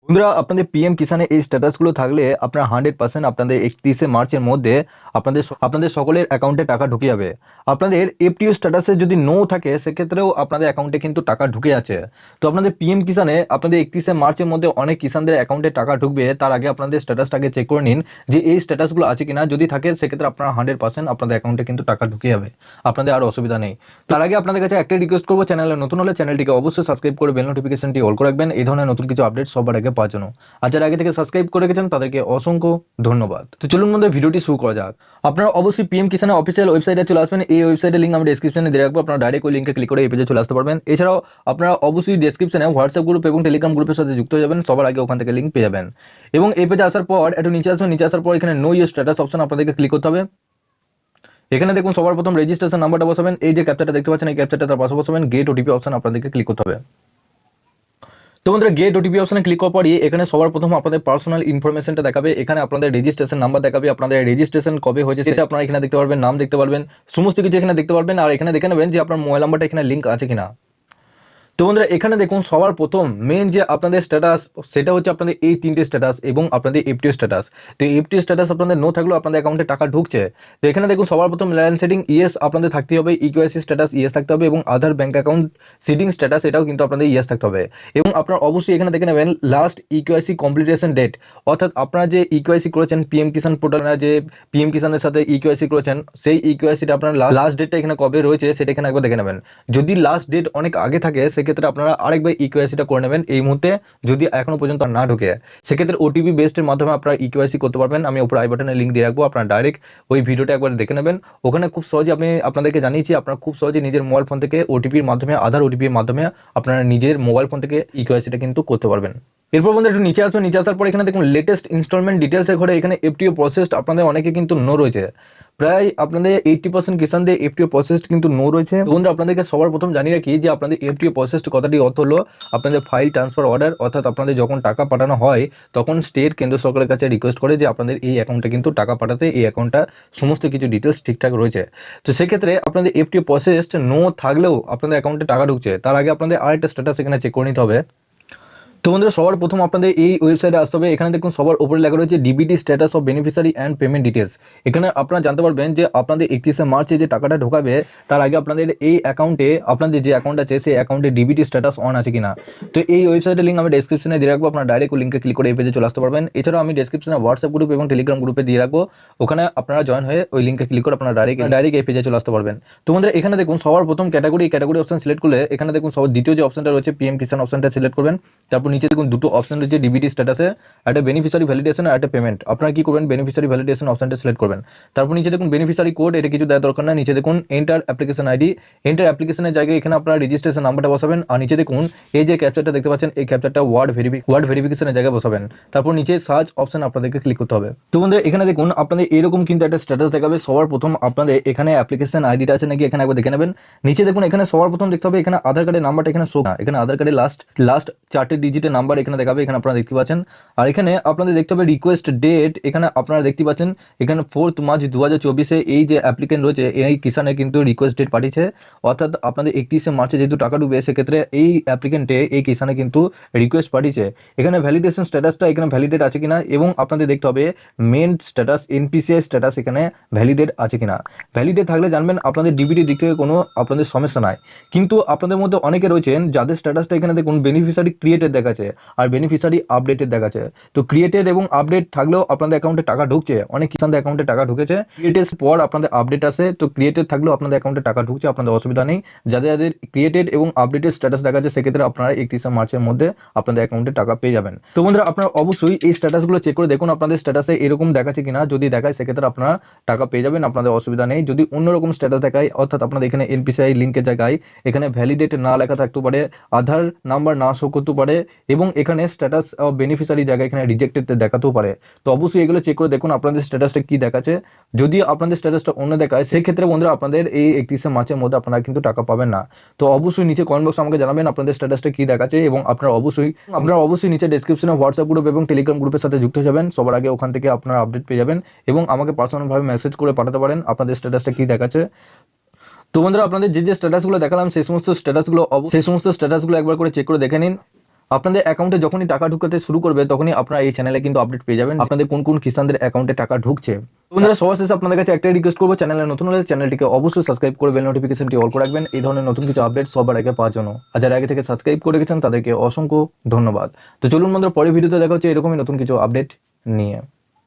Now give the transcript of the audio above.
বন্ধুরা, আপনাদের পিএম কিষানে এই স্ট্যাটাসগুলো থাকলে আপনার 100% আপনাদের 31শে মার্চের মধ্যে আপনাদের সকলের অ্যাকাউন্টে টাকা ঢুকে যাবে। আপনাদের এফটিও স্ট্যাটাসে যদি নো থাকে সেক্ষেত্রেও আপনাদের অ্যাকাউন্টে কিন্তু টাকা ঢুকে আছে। তো আপনাদের পিএম কিষানে আপনাদের 31শে মার্চের মধ্যে অনেক কিষানদের অ্যাকাউন্টে টাকা ঢুকবে। তার আগে আপনাদের স্ট্যাটাসটাকে চেক করে নিন যে এই স্ট্যাটাসগুলো আছে কিনা। যদি থাকে সেক্ষেত্রে আপনার 100% আপনাদের অ্যাকাউন্টে কিন্তু টাকা ঢুকে যাবে, আপনাদের আর অসুবিধা নেই। তার আগে আপনাদের কাছে একটাই রিকোয়েস্ট করবো, চ্যানেলে নতুন হলে চ্যানেলটিকে অবশ্যই সাবস্ক্রাইব করে বেল নোটিফিকেশনটি অল করে রাখবেন এই ধরনের নতুন কিছু আপডেট সবার আগে পাওয়ার জন্য। আর যারা আগে থেকে সাবস্ক্রাইব করে রেখেছেন তাদেরকে অসংখ্য ধন্যবাদ। তো চলুন বন্ধুরা, ভিডিওটি শুরু করা যাক। আপনারা অবশ্যই পিএম কিষানের অফিসিয়াল ওয়েবসাইটে চলে আসবেন। এই ওয়েবসাইটের লিঙ্ক আমি ডেসক্রিপশনে দিয়ে রাখবো, আপনারা ডাইরেক্ট ওই লিঙ্কে ক্লিক করে এই পেজে চলে আসতে পারবেন। এছাড়াও আপনারা অবশ্যই ডেসক্রিপশনে হোয়াটসঅ্যাপ গ্রুপ এবং টেলিগ্রাম গ্রুপের সাথে যুক্ত হয়ে যাবেন, সবার আগে ওখান থেকে লিঙ্ক পেয়ে যাবেন। এবং এই পেজে আসার পর একটু নিচে আসবেন, নিচে আসার পর এখানে নো ইউর স্ট্যাটাস অপশন আপনাদেরকে ক্লিক করতে হবে। এখানে দেখুন সবার প্রথম রেজিস্ট্রেশন নাম্বারটা বসাবেন, এই যে ক্যাপচারটা দেখতে পাচ্ছেন এই ক্যাপচারটা তার পাশে বসাবেন। গেট ওটিপি অপশন আপনাদেরকে ক্লিক করতে হবে। তো বন্ধুরা, গেট ওটিপি অপশনে ক্লিক করার পরই এখানে সবার প্রথম আপনাদের পার্সোনাল ইনফরমেশনটা দেখাবে। এখানে আপনাদের রেজিস্ট্রেশন নাম্বার দেখাবে, আপনাদের রেজিস্ট্রেশন কবে হয়েছে সেটা আপনারা এখানে দেখতে পারবেন, নাম দেখতে পারবেন, সমস্ত কিছু এখানে দেখতে পারবেন। আর এখানে দেখে নেবেন যে আপনার মোবাইল নাম্বারটা এখানে লিঙ্ক আছে কিনা। তো বন্ধুরা, এখানে দেখুন সবার প্রথম মেন যে আপনাদের স্ট্যাটাস সেটা হচ্ছে আপনাদের এই তিনটে স্ট্যাটাস এবং আপনাদের এফটিও স্ট্যাটাস। তো এফটিও স্ট্যাটাস আপনাদের নো থাকলেও আপনাদের অ্যাকাউন্টে টাকা ঢুকছে। তো এখানে দেখুন সবার প্রথম ল্যান্ড সেটিং ইয়েস আপনাদের থাকতে হবে, ইকিউআইসি স্ট্যাটাস ইয়েস থাকতে হবে এবং আধার ব্যাঙ্ক অ্যাকাউন্ট সিটিং স্ট্যাটাস এটাও কিন্তু আপনাদের ইয়েস থাকতে হবে। এবং আপনার অবশ্যই এখানে দেখে নেবেন লাস্ট ইকিউআইসি কমপ্লিটেশন ডেট, অর্থাৎ আপনারা যে ইকিউআইসি করেছেন পিএম কিষান পোর্টালে, যে পিএম কিষানের সাথে ইকিউআইসি করেছেন সেই ইকিউআইসিটা আপনার লাস্ট ডেটটা এখানে কবে রয়েছে সেটা এখানে একবার দেখে নেবেন। যদি লাস্ট ডেট অনেক আগে থাকে সেক্ষেত্রে আপনারা আরেকবার ইকিউআইসিটা করে নেবেন এই মুহূর্তে, যদি এখনো পর্যন্ত না ঢুকে। সেক্ষেত্রে ওটিপি বেসডের মাধ্যমে আপনারা ইকিউআইসি করতে পারবেন। আমি উপরে আই বাটনে লিঙ্ক দিয়ে রাখবো, আপনারা ডাইরেক্ট ওই ভিডিওটা একবার দেখে নেবেন। ওখানে খুব সহজে আমি আপনাদেরকে জানিয়েছি, আপনারা খুব সহজে নিজের মোবাইল ফোন থেকে ওটিপির মাধ্যমে, আধার ওটিপির মাধ্যমে আপনারা নিজের মোবাইল ফোন থেকে ইকিউআইসিটা কিন্তু করতে পারবেন। এরপর বন্ধু একটু নিচে আসবেন, নিচে আসার পর এখানে দেখুন লেটেস্ট ইনস্টলমেন্ট ডিটেলসের ঘরে এখানে এফটিও প্রসেসড আপনাদের অনেকে কিন্তু নো রয়েছে। প্রায় আপনাদের 80% কিষানদের এফটিও প্রসেসড কিন্তু নো রয়েছে। বন্ধু আপনাদেরকে সবার প্রথম জানিয়ে রাখি যে আপনাদের এফটিও প্রসেসড কথাটি অর্থ হলো আপনাদের ফাইল ট্রান্সফার অর্ডার, অর্থাৎ আপনাদের যখন টাকা পাঠানো হয় তখন স্টেট কেন্দ্র সরকারের কাছে রিকোয়েস্ট করে যে আপনাদের এই অ্যাকাউন্টে কিন্তু টাকা পাঠাতে, এই অ্যাকাউন্টটা সমস্ত কিছু ডিটেলস ঠিকঠাক রয়েছে। তো সেক্ষেত্রে আপনাদের এফটিও প্রসেসড নো থাকলেও আপনাদের অ্যাকাউন্টে টাকা ঢুকছে, তার আগে আপনাদের আরেকটা স্ট্যাটাস এখানে চেক করে নিতে হবে। তো বন্ধুরা, সবার প্রথম আপনাদের এই ওয়েবসাইটে আসতে হবে। এখানে দেখুন সবার উপরে লেখা রয়েছে DBT status of beneficiary and payment details. এখানে আপনারা জানতে পারবেন যে আপনাদের 31শে মার্চে যে টাকাটা ঢোকাবে তার আগে আপনাদের এই অ্যাকাউন্টে, আপনাদের যে অ্যাকাউন্ট আছে সেই অ্যাকাউন্টে ডিবিটি স্ট্যাটাস অন আছে কিনা। তো এই ওয়েবসাইটের লিঙ্ক আমি ডেসক্রিপশনে দিয়ে রাখবো, আপনারা ডাইরেক্ট লিঙ্কে ক্লিক করে এই পেজে চলে আসতে পারবেন। এছাড়াও আমি ডেসক্রিপশনে হোয়াটসঅ্যাপ গ্রুপ এবং টেলিগ্রাম গ্রুপে দিয়ে রাখবো, ওখানে আপনারা জয়েন হয়ে ওই লিঙ্কে ক্লিক করে আপনারা ডাইরেক্ট এই পেজে চলে আসতে পারবেন। তো বন্ধুরা, এখানে দেখুন সবার প্রথম ক্যাটাগরি অপশন সিলেক্ট করলে এখানে দেখুন সবার দ্বিতীয় যে অপশনটা রয়েছে পিএম কিষান অপশনটা সিলেক্ট করবেন। তারপর নিচে দেখুন দুটো অপশন রয়েছে ডিবিটি স্ট্যাটাসে, একটা বেনিফিশিয়ারি ভ্যালিডেশন আর একটা পেমেন্ট। আপনারা কি করবেন, বেনিফিশিয়ারি ভ্যালিডেশন অপশনটা সিলেক্ট করবেন। তারপর নিচে দেখুন বেনিফিশিয়ারি কোড, এটা কিছু দেওয়ার দরকার না। নিচে দেখুন এন্টার অ্যাপ্লিকেশন আইডি, এন্টার অ্যাপ্লিকেশনের জায়গায় এখানে আপনারা রেজিস্ট্রেশন নাম্বারটা বসাবেন। আর নিচে দেখুন এই যে ক্যাপচারটা দেখতে পাচ্ছেন এই ক্যাপচারটা ওয়ার্ড ভেরিফিকেশনের জায়গায় বসাবেন। তারপর নিচে সার্চ অপশন আপনাদেরকে ক্লিক করতে হবে। তো বন্ধুরা, এখানে দেখুন আপনাদের এরকম কিন্তু একটা স্ট্যাটাস দেখাবে। সবার প্রথম আপনাদের এখানে অ্যাপ্লিকেশন আইডিটা আছে নাকি এখানে একবার দেখে নেবেন। নিচে দেখুন এখানে সবার প্রথম দেখতে হবে এখানে আধার কার্ডের নাম্বারটা এখানে শো না, এখানে আধার কার্ডের লাস্ট 4টে ডিজিটের নাম্বার এখানে দেখাবে, এখানে আপনারা দেখতে পাচ্ছেন। আর এখানে আপনাদের দেখতে হবে রিকোয়েস্ট ডেট, এখানে আপনারা দেখতে পাচ্ছেন এখানে 4 মার্চ 2024 এই যে অ্যাপ্লিকেন্ট রয়েছে এই কিষানে কিন্তু রিকোয়েস্ট ডেট পাঠিয়েছে, অর্থাৎ আপনাদের 31শে মার্চে যেহেতু টাকা ঢুকবে সেক্ষেত্রে এই অ্যাপ্লিকেন্টে এই কিষানে কিন্তু রিকোয়েস্ট পাঠিয়েছে। এখানে ভ্যালিডেশন স্ট্যাটাসটা এখানে ভ্যালিডেট আছে কিনা এবং আপনাদের দেখতে হবে মেন স্ট্যাটাস এনপিসিআই স্ট্যাটাস এখানে ভ্যালিডেট আছে কিনা। ভ্যালিডেট থাকলে জানবেন আপনাদের ডিবিটির দিক থেকে কোনো আপনাদের সমস্যা নাই। কিন্তু আপনাদের মধ্যে অনেকে রয়েছেন যাদের স্ট্যাটাসটা এখানে দেখুন বেনিফিশিয়ারি ক্রিয়েটেড দেখাচ্ছে আর বেনিফিশিয়ারি আপডেটেড দেখাচ্ছে। তো ক্রিয়েটেড এবং আপডেট থাকলেও আপনাদের অ্যাকাউন্টে টাকা ঢুকছে, অনেক কিষানদের অ্যাকাউন্টে টাকা ঢুকেছে। ক্রিয়েটেড পর আপনাদের আপডেট আসে, তো ক্রিয়েটেড থাকলেও আপনাদের অ্যাকাউন্টে টাকা ঢুকছে, আপনাদের অসুবিধা নেই। যাদের ক্রিয়েটেড এবং আপডেটেড স্ট্যাটাস দেখাচ্ছে সেক্ষেত্রে আপনারা 31শে মার্চের মধ্যে আপনাদের অ্যাকাউন্টে টাকা পেয়ে যাবেন। তো বন্ধুরা, আপনারা অবশ্যই এই স্ট্যাটাসগুলো চেক করে দেখুন আপনাদের স্ট্যাটাসে এরকম দেখাচ্ছে কিনা। যদি দেখায় সেক্ষেত্রে আপনারা টাকা পেয়ে যাবেন, আপনাদের অসুবিধা নেই। যদি অন্যরকম স্ট্যাটাস দেখায়, অর্থাৎ আপনাদের এখানে এনপিসিআই লিঙ্কের জায়গায় এখানে ভ্যালিডেট না লেখা থাকতে পারে, আধার নাম্বার না শো করতে পারে এবং এখানে স্ট্যাটাস অফ বেনিফিশিয়ারি জায়গায় এখানে রিজেক্টেড দেখাতেও পারে। তো অবশ্যই এগুলো চেক করে দেখুন আপনাদের স্ট্যাটাসটা কি দেখাচ্ছে। যদি আপনাদের স্ট্যাটাসটা অন্য দেখায় সেক্ষেত্রে বন্ধুরা আপনাদের এই 31শে মার্চের মধ্যে আপনারা কিন্তু টাকা পাবেন না। তো অবশ্যই নিচে কমেন্ট বক্সে আমাকে জানাবেন আপনাদের স্ট্যাটাসটা কি দেখাচ্ছে এবং আপনারা অবশ্যই নিচে ডেসক্রিপশনে হোয়াটসঅ্যাপ গ্রুপ এবং টেলিগ্রাম গ্রুপের সাথে যুক্ত হয়ে যাবেন, সবার আগে ওখান থেকে আপনারা আপডেট পেয়ে যাবেন এবং আমাকে পার্সোনালভাবে মেসেজ করে পাঠাতে পারেন আপনাদের স্ট্যাটাসটা কি দেখাচ্ছে। তো বন্ধুরা, আপনাদের যে স্ট্যাটাসগুলো দেখালাম সেই সমস্ত স্ট্যাটাসগুলো একবার করে চেক করে দেখে নিন। আপনাদের অ্যাকাউন্টে যখনই টাকা ঢুকাতে শুরু করবে তখনই আপনারা এই চ্যানেলে কিন্তু আপডেট পেয়ে যাবেন আপনাদের কোন কোন কিষানদের অ্যাকাউন্টে টাকা ঢুকছে। বন্ধুরা সবার শেষে আপনাদের কাছে একটাই রিকোয়েস্ট করবো, চ্যানেলে নতুন হলে চ্যানেলটিকে অবশ্যই সাবস্ক্রাইব করে বেল নোটিফিকেশনটি অল করে রাখবেন এই ধরনের নতুন কিছু আপডেট সবার আগে পাওয়ার জন্য। আর যারা আগে থেকে সাবস্ক্রাইব করে রেখেছেন তাদেরকে অসংখ্য ধন্যবাদ। তো চলুন বন্ধুরা পরের ভিডিওতে দেখা হচ্ছে এরকমই নতুন কিছু আপডেট নিয়ে।